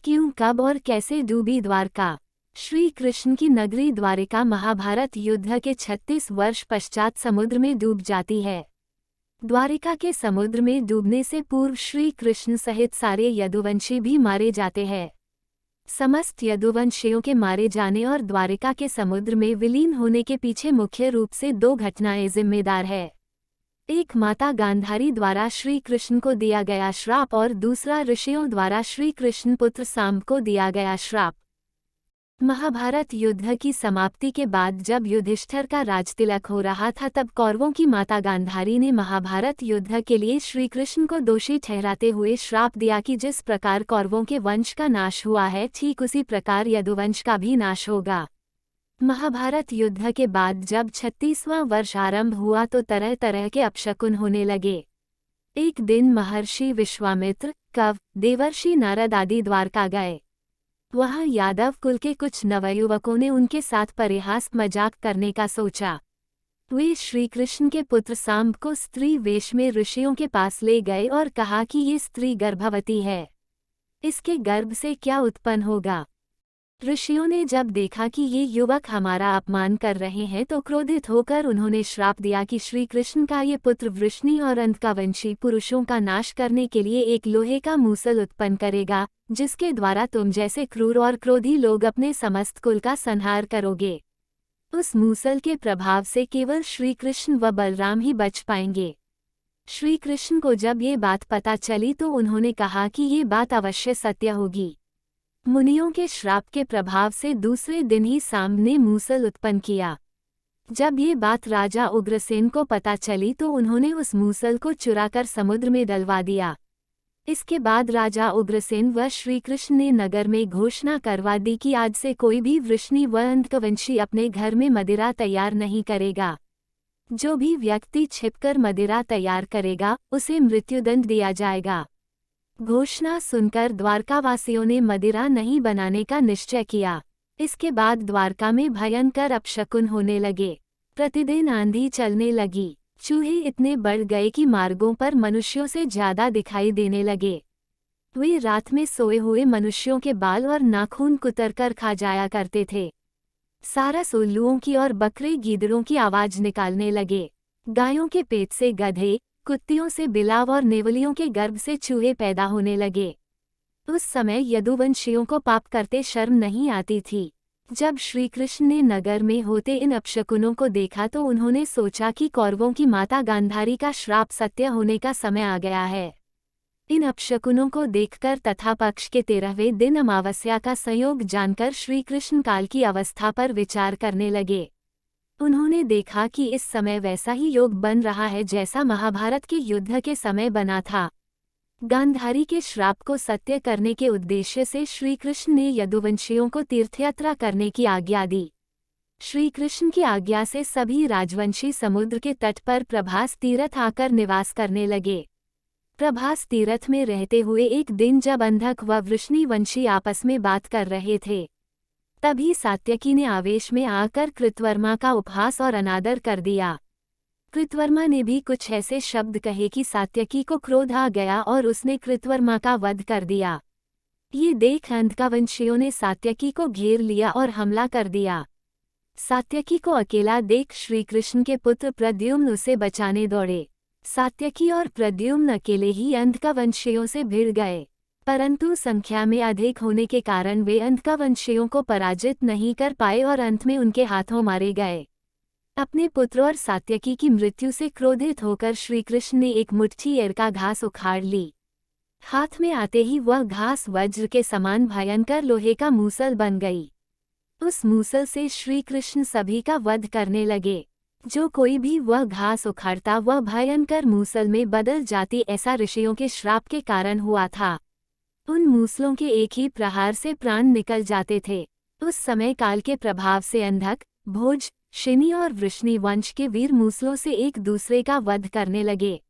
क्यों, कब और कैसे डूबी द्वारका? श्री कृष्ण की नगरी द्वारिका महाभारत युद्ध के 36 वर्ष पश्चात समुद्र में डूब जाती है। द्वारिका के समुद्र में डूबने से पूर्व श्री कृष्ण सहित सारे यदुवंशी भी मारे जाते हैं। समस्त यदुवंशियों के मारे जाने और द्वारिका के समुद्र में विलीन होने के पीछे मुख्य रूप से दो घटनाएं जिम्मेदार है। एक माता गांधारी द्वारा श्री कृष्ण को दिया गया श्राप और दूसरा ऋषियों द्वारा श्री कृष्ण पुत्र सांब को दिया गया श्राप। महाभारत युद्ध की समाप्ति के बाद जब युधिष्ठिर का राजतिलक हो रहा था तब कौरवों की माता गांधारी ने महाभारत युद्ध के लिए श्री कृष्ण को दोषी ठहराते हुए श्राप दिया कि जिस प्रकार कौरवों के वंश का नाश हुआ है ठीक उसी प्रकार यदुवंश का भी नाश होगा। महाभारत युद्ध के बाद जब 36वां वर्ष आरंभ हुआ तो तरह तरह के अपशकुन होने लगे। एक दिन महर्षि विश्वामित्र, कव, देवर्षि नारद आदि द्वारका गए। वहां यादव कुल के कुछ नवयुवकों ने उनके साथ परिहास मजाक करने का सोचा। वे श्री कृष्ण के पुत्र सांब को स्त्री वेश में ऋषियों के पास ले गए और कहा कि ये स्त्री गर्भवती है, इसके गर्भ से क्या उत्पन्न होगा। ऋषियों ने जब देखा कि ये युवक हमारा अपमान कर रहे हैं तो क्रोधित होकर उन्होंने श्राप दिया कि श्री कृष्ण का ये पुत्र वृष्णि और अंधकावंशी पुरुषों का नाश करने के लिए एक लोहे का मूसल उत्पन्न करेगा, जिसके द्वारा तुम जैसे क्रूर और क्रोधी लोग अपने समस्त कुल का संहार करोगे। उस मूसल के प्रभाव से केवल श्री कृष्ण व बलराम ही बच पाएंगे। श्री कृष्ण को जब ये बात पता चली तो उन्होंने कहा कि ये बात अवश्य सत्य होगी। मुनियों के श्राप के प्रभाव से दूसरे दिन ही सांब ने मूसल उत्पन्न किया। जब ये बात राजा उग्रसेन को पता चली तो उन्होंने उस मूसल को चुराकर समुद्र में डलवा दिया। इसके बाद राजा उग्रसेन व श्रीकृष्ण ने नगर में घोषणा करवा दी कि आज से कोई भी वृष्णि व अंधकवंशी अपने घर में मदिरा तैयार नहीं करेगा। जो भी व्यक्ति छिपकर मदिरा तैयार करेगा उसे मृत्युदंड दिया जाएगा। घोषणा सुनकर द्वारकावासियों ने मदिरा नहीं बनाने का निश्चय किया। इसके बाद द्वारका में भयंकर अपशकुन होने लगे। प्रतिदिन आंधी चलने लगी। चूहे इतने बढ़ गए कि मार्गों पर मनुष्यों से ज्यादा दिखाई देने लगे। वे रात में सोए हुए मनुष्यों के बाल और नाखून कुतरकर खा जाया करते थे। सारस उल्लुओं की और बकरे गीदड़ों की आवाज निकालने लगे। गायों के पेट से गधे, कुत्तियों से बिलाव और नेवलियों के गर्भ से चूहे पैदा होने लगे। उस समय यदुवंशियों को पाप करते शर्म नहीं आती थी। जब श्री कृष्ण ने नगर में होते इन अपशकुनों को देखा तो उन्होंने सोचा कि कौरवों की माता गांधारी का श्राप सत्य होने का समय आ गया है। इन अपशकुनों को देखकर तथा पक्ष के 13वें दिन अमावस्या का संयोग जानकर श्री कृष्ण काल की अवस्था पर विचार करने लगे। उन्होंने देखा कि इस समय वैसा ही योग बन रहा है जैसा महाभारत के युद्ध के समय बना था। गांधारी के श्राप को सत्य करने के उद्देश्य से श्री कृष्ण ने यदुवंशियों को तीर्थयात्रा करने की आज्ञा दी। श्री कृष्ण की आज्ञा से सभी राजवंशी समुद्र के तट पर प्रभास तीर्थ आकर निवास करने लगे। प्रभास तीर्थ में रहते हुए एक दिन जब अंधक व वृष्णिवंशी आपस में बात कर रहे थे तभी सात्यकी ने आवेश में आकर कृतवर्मा का उपहास और अनादर कर दिया। कृतवर्मा ने भी कुछ ऐसे शब्द कहे कि सात्यकी को क्रोध आ गया और उसने कृतवर्मा का वध कर दिया। ये देख अंधकावंशियों ने सात्यकी को घेर लिया और हमला कर दिया। सात्यकी को अकेला देख श्रीकृष्ण के पुत्र प्रद्युम्न उसे बचाने दौड़े। सात्यकी और प्रद्युम्न अकेले ही अंधकावंशियों से भिड़ गए, परंतु संख्या में अधिक होने के कारण वे अंधकावंशियों को पराजित नहीं कर पाए और अंत में उनके हाथों मारे गए। अपने पुत्र और सात्यकी की मृत्यु से क्रोधित होकर श्रीकृष्ण ने एक मुट्ठी एरका घास उखाड़ ली। हाथ में आते ही वह घास वज्र के समान भयंकर लोहे का मूसल बन गई। उस मूसल से श्रीकृष्ण सभी का वध करने लगे। जो कोई भी वह घास उखाड़ता वह भयंकर मूसल में बदल जाती, ऐसा ऋषियों के श्राप के कारण हुआ था। उन मूसलों के एक ही प्रहार से प्राण निकल जाते थे। उस समय काल के प्रभाव से अंधक, भोज, शिनी और वृष्णि वंश के वीर मूसलों से एक दूसरे का वध करने लगे।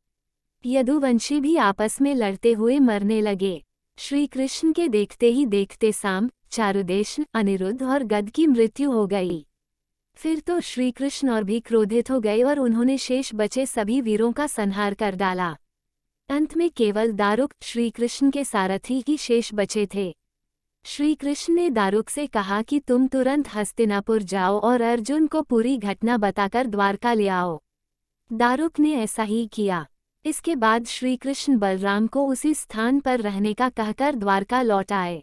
यदुवंशी भी आपस में लड़ते हुए मरने लगे। श्री कृष्ण के देखते ही देखते सांब, चारुदेश, अनिरुद्ध और गद की मृत्यु हो गई। फिर तो श्री कृष्ण और भी क्रोधित हो गए और उन्होंने शेष बचे सभी वीरों का संहार कर डाला। अंत में केवल दारुक, श्री कृष्ण के सारथी ही शेष बचे थे। श्री कृष्ण ने दारुक से कहा कि तुम तुरंत हस्तिनापुर जाओ और अर्जुन को पूरी घटना बताकर द्वारका ले आओ। दारुक ने ऐसा ही किया। इसके बाद श्री कृष्ण बलराम को उसी स्थान पर रहने का कहकर द्वारका लौट आए।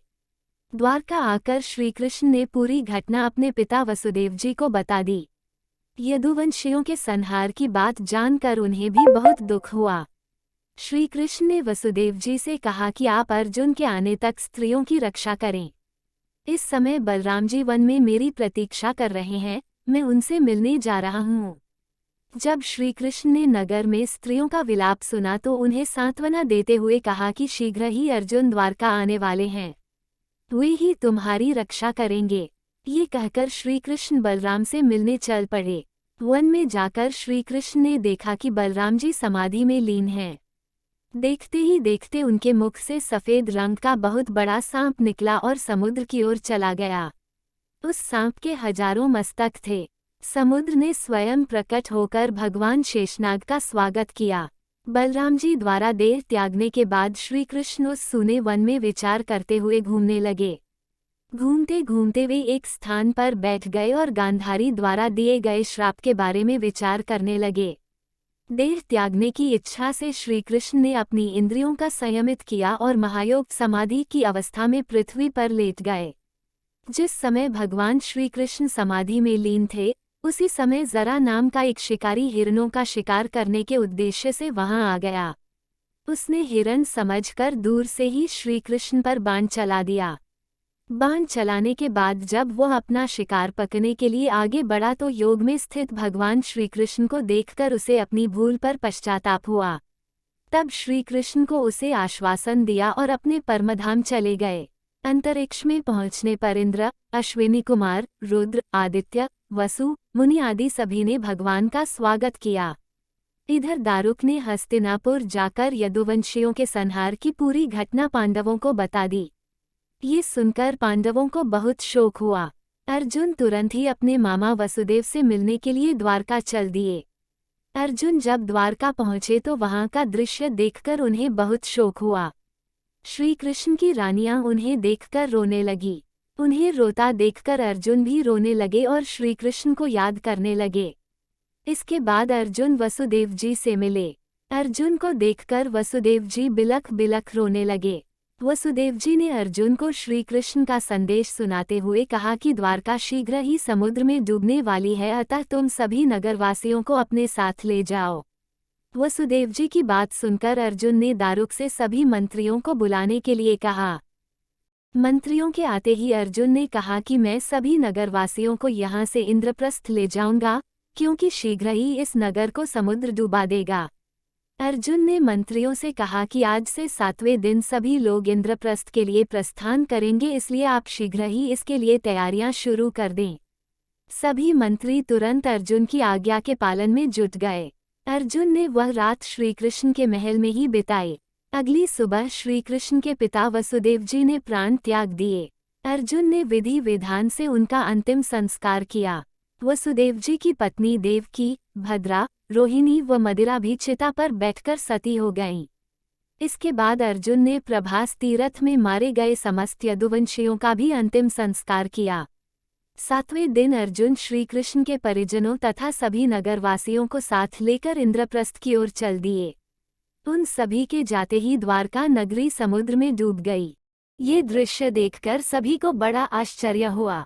द्वारका आकर श्री कृष्ण ने पूरी घटना अपने पिता वसुदेव जी को बता दी। यदुवंशियों के संहार की बात जानकर उन्हें भी बहुत दुख हुआ। श्री कृष्ण ने वसुदेव जी से कहा कि आप अर्जुन के आने तक स्त्रियों की रक्षा करें। इस समय बलराम जी वन में मेरी प्रतीक्षा कर रहे हैं, मैं उनसे मिलने जा रहा हूँ। जब श्री कृष्ण ने नगर में स्त्रियों का विलाप सुना तो उन्हें सांत्वना देते हुए कहा कि शीघ्र ही अर्जुन द्वारका आने वाले हैं, वे ही तुम्हारी रक्षा करेंगे। ये कहकर श्री कृष्ण बलराम से मिलने चल पड़े। वन में जाकर श्री कृष्ण ने देखा कि बलराम जी समाधि में लीन हैं। देखते ही देखते उनके मुख से सफेद रंग का बहुत बड़ा सांप निकला और समुद्र की ओर चला गया। उस सांप के हजारों मस्तक थे। समुद्र ने स्वयं प्रकट होकर भगवान शेषनाग का स्वागत किया। बलराम जी द्वारा देह त्यागने के बाद श्री कृष्ण उस सूने वन में विचार करते हुए घूमने लगे। घूमते घूमते वे एक स्थान पर बैठ गए और गांधारी द्वारा दिए गए श्राप के बारे में विचार करने लगे। देह त्यागने की इच्छा से श्री कृष्ण ने अपनी इंद्रियों का संयमित किया और महायोग समाधि की अवस्था में पृथ्वी पर लेट गए। जिस समय भगवान श्री कृष्ण समाधि में लीन थे, उसी समय जरा नाम का एक शिकारी हिरणों का शिकार करने के उद्देश्य से वहां आ गया। उसने हिरण समझकर दूर से ही श्री कृष्ण पर बाण चला दिया। बाण चलाने के बाद जब वह अपना शिकार पकड़ने के लिए आगे बढ़ा तो योग में स्थित भगवान श्री कृष्ण को देखकर उसे अपनी भूल पर पश्चाताप हुआ। तब श्री कृष्ण को उसे आश्वासन दिया और अपने परमधाम चले गए। अंतरिक्ष में पहुंचने पर इंद्र, अश्विनी कुमार, रुद्र, आदित्य, वसु, मुनि आदि सभी ने भगवान का स्वागत किया। इधर दारुक ने हस्तिनापुर जाकर यदुवंशियों के संहार की पूरी घटना पांडवों को बता दी। ये सुनकर पांडवों को बहुत शोक हुआ। अर्जुन तुरंत ही अपने मामा वसुदेव से मिलने के लिए द्वारका चल दिए। अर्जुन जब द्वारका पहुंचे तो वहां का दृश्य देखकर उन्हें बहुत शोक हुआ। श्री कृष्ण की रानियां उन्हें देखकर रोने लगी। उन्हें रोता देखकर अर्जुन भी रोने लगे और श्री कृष्ण को याद करने लगे। इसके बाद अर्जुन वसुदेव जी से मिले। अर्जुन को देखकर वसुदेव जी बिलख बिलख रोने लगे। वसुदेव जी ने अर्जुन को श्री कृष्ण का संदेश सुनाते हुए कहा कि द्वारका शीघ्र ही समुद्र में डूबने वाली है, अतः तुम सभी नगरवासियों को अपने साथ ले जाओ। वसुदेव जी की बात सुनकर अर्जुन ने दारुक से सभी मंत्रियों को बुलाने के लिए कहा। मंत्रियों के आते ही अर्जुन ने कहा कि मैं सभी नगरवासियों को यहाँ से इंद्रप्रस्थ ले जाऊंगा, क्योंकि शीघ्र ही इस नगर को समुद्र डुबा देगा। अर्जुन ने मंत्रियों से कहा कि आज से 7वें दिन सभी लोग इंद्रप्रस्थ के लिए प्रस्थान करेंगे, इसलिए आप शीघ्र ही इसके लिए तैयारियां शुरू कर दें। सभी मंत्री तुरंत अर्जुन की आज्ञा के पालन में जुट गए। अर्जुन ने वह रात श्री कृष्ण के महल में ही बिताई। अगली सुबह श्री कृष्ण के पिता वसुदेव जी ने प्राण त्याग दिए। अर्जुन ने विधि विधान से उनका अंतिम संस्कार किया। वसुदेव जी की पत्नी देवकी, भद्रा, रोहिणी व मदिरा भी चिता पर बैठकर सती हो गईं। इसके बाद अर्जुन ने प्रभास तीरथ में मारे गए समस्त यदुवंशियों का भी अंतिम संस्कार किया। 7वें दिन अर्जुन श्री कृष्ण के परिजनों तथा सभी नगरवासियों को साथ लेकर इंद्रप्रस्थ की ओर चल दिए। उन सभी के जाते ही द्वारका नगरी समुद्र में डूब गई। ये दृश्य देखकर सभी को बड़ा आश्चर्य हुआ।